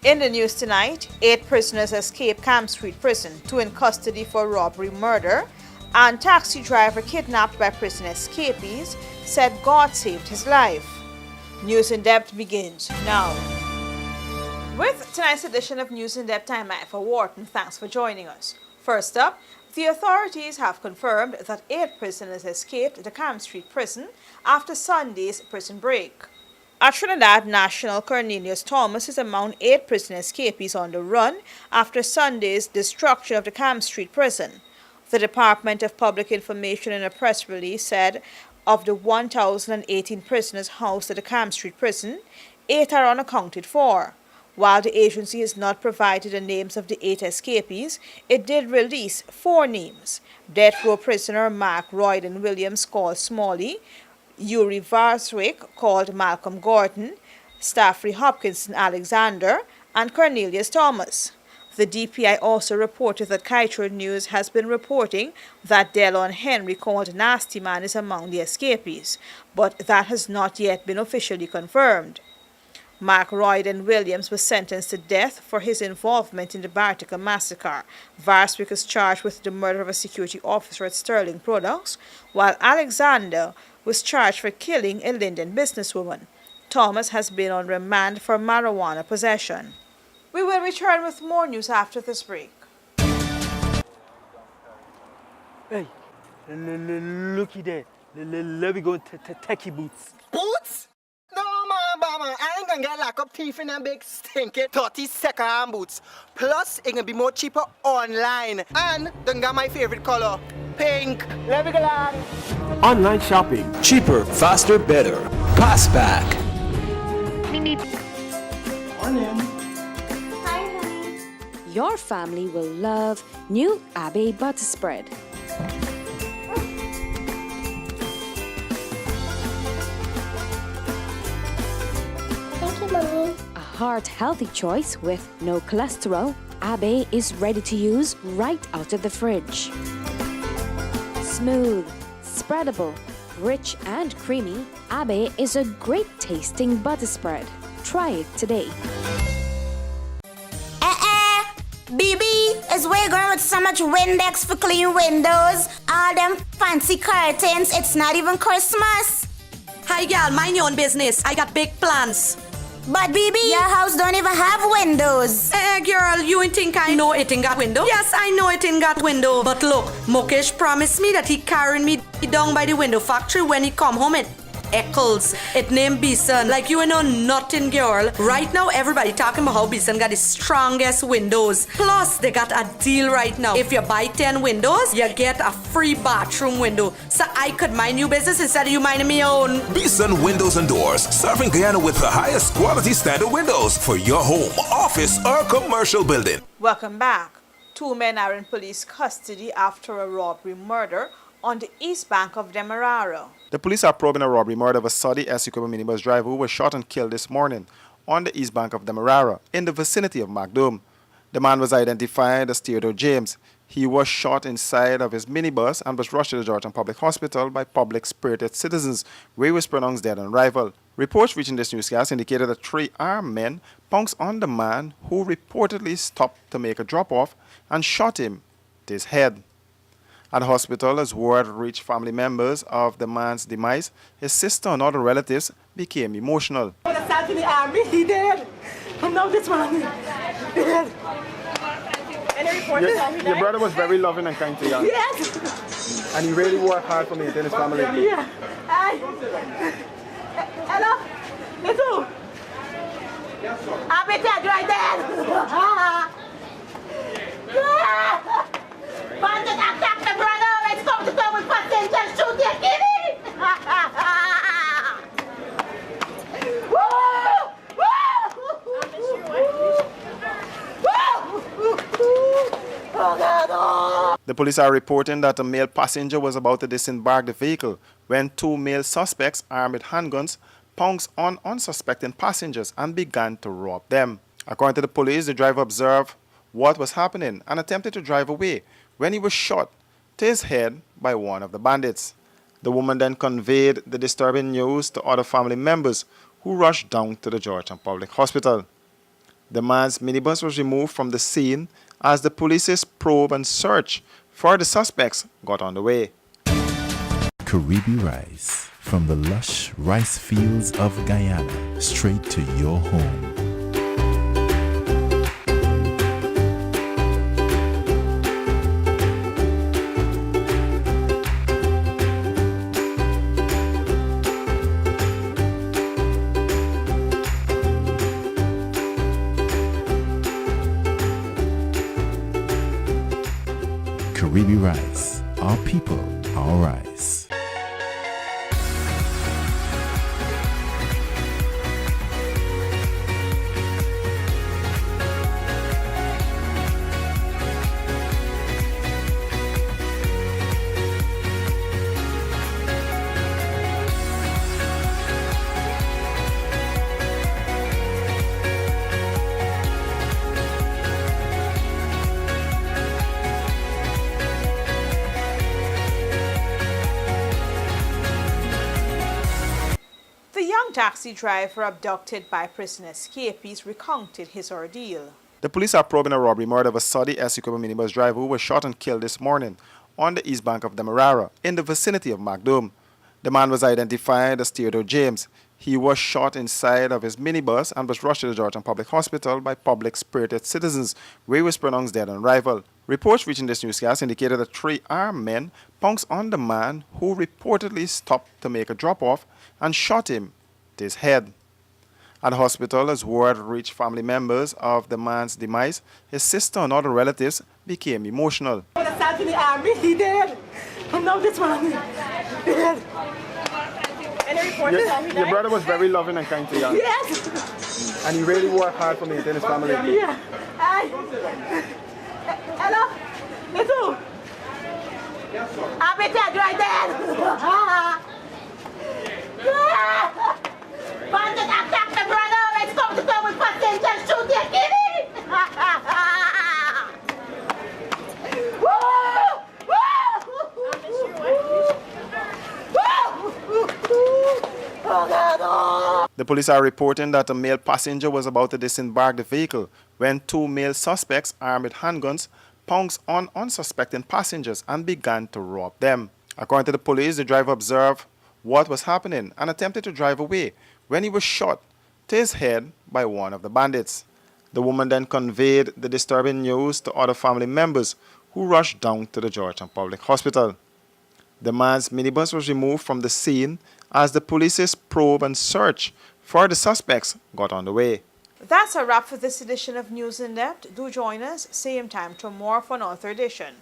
In the news tonight, 8 prisoners escape Camp Street Prison, 2 in custody for robbery murder, and taxi driver kidnapped by prison escapees said God saved his life. News in Depth begins now. With tonight's edition of News in Depth, I'm Ifa Wharton. Thanks for joining us. First up, the authorities have confirmed that 8 prisoners escaped the Camp Street Prison after Sunday's prison break. At Trinidad National, Cornelius Thomas is among 8 prison escapees on the run after Sunday's destruction of the Camp Street Prison. The Department of Public Information in a press release said of the 1,018 prisoners housed at the Camp Street Prison, 8 are unaccounted for. While the agency has not provided the names of the 8 escapees, it did release 4 names: death row prisoner Mark Royden Williams, called Smalley, Yuri Varswick, called Malcolm Gordon, Staffrey Hopkinson Alexander, and Cornelius Thomas. The DPI also reported that Kiteroad News has been reporting that Delon Henry, called Nasty Man, is among the escapees, but that has not yet been officially confirmed. Mark Royden Williams was sentenced to death for his involvement in the Bartica massacre. Varswick is charged with the murder of a security officer at Sterling Products, while Alexander was charged for killing a Linden businesswoman. Thomas has been on remand for marijuana possession. We will return with more news after this break. Hey, looky there. Let me go techie boots. Boots? No, mama, I ain't gonna get lock up teeth in them big stinky 30-second boots. Plus, it can be more cheaper online. And then got my favorite color, pink. Let me go along. Online shopping. Cheaper, faster, better. Passback. Onion. Your family will love new Abbey butter spread. Thank you, Mommy. A heart-healthy choice with no cholesterol, Abbey is ready to use right out of the fridge. Smooth, spreadable, rich and creamy, Abbey is a great tasting butter spread. Try it today. BB is way going with so much Windex for clean windows. All them fancy curtains. It's not even Christmas. Hi, girl, mind your own business. I got big plans. But BB, your house don't even have windows. Girl, you ain't think I know it ain't got window? Yes, I know it ain't got window. But look, Mukesh promised me that he carrying me down by the window factory when he come home at Eccles. It named Bison. Like you know nothing, girl. Right now, everybody talking about how Bison got the strongest windows. Plus, they got a deal right now. If you buy 10 windows, you get a free bathroom window. So I could mind your business instead of you minding me own. Bison Windows and Doors, serving Guyana with the highest quality standard windows for your home, office, or commercial building. Welcome back. 2 men are in police custody after a robbery murder on the east bank of Demerara. The police are probing a robbery murder of a Saudi Essequibo minibus driver who was shot and killed this morning on the east bank of Demerara in the vicinity of Macdome. The man was identified as Theodore James. He was shot inside of his minibus and was rushed to the Georgetown Public Hospital by public-spirited citizens, where he was pronounced dead on arrival. Reports reaching this newscast indicated that 3 armed men pounced on the man, who reportedly stopped to make a drop-off and shot him to his head. At the hospital, as word reached family members of the man's demise, his sister and other relatives became emotional. He dead. And now this man dead. Any report? Your brother was very loving and kind to you. Yes. And he really worked hard for maintaining his family. Yeah. Hey. Hello. Little. I'll be dead right there. Bandit attack the brother! Let's come to come with passengers! Shoot their kitty! The police are reporting that a male passenger was about to disembark the vehicle when 2 male suspects armed with handguns pounced on unsuspecting passengers and began to rob them. According to the police, the driver observed what was happening and attempted to drive away when he was shot to his head by one of the bandits. The woman then conveyed the disturbing news to other family members who rushed down to the Georgetown Public Hospital. The man's minibus was removed from the scene as the police's probe and search for the suspects got underway. Caribbean rice, from the lush rice fields of Guyana, straight to your home. Caribbean rice, our people, our rice. The young taxi driver abducted by prison escapees recounted his ordeal. The police are probing a robbery murder of a Saudi Essequibo minibus driver who was shot and killed this morning on the east bank of Demerara in the vicinity of Macdome. The man was identified as Theodore James. He was shot inside of his minibus and was rushed to the Georgetown Public Hospital by public-spirited citizens, where he was pronounced dead on arrival. Reports reaching this newscast indicated that 3 armed men pounced on the man, who reportedly stopped to make a drop-off and shot him to his head. At the hospital, as word reached family members of the man's demise, his sister and other relatives became emotional. He dead. No, this one. Dead. Your brother was very loving and kind to you. Yes. And he really worked hard for maintaining his family. Yeah. Hello. Little. I'll be dead right there. Bandit attack the brother! Let's go to go with passengers! Shoot their kitty! The police are reporting that a male passenger was about to disembark the vehicle when 2 male suspects armed with handguns pounced on unsuspecting passengers and began to rob them. According to the police, the driver observed what was happening and attempted to drive away when he was shot to his head by one of the bandits. The woman then conveyed the disturbing news to other family members, who rushed down to the Georgetown Public Hospital. The man's minibus was removed from the scene as the police's probe and search for the suspects got underway. That's a wrap for this edition of News in Depth. Do join us same time tomorrow for another edition.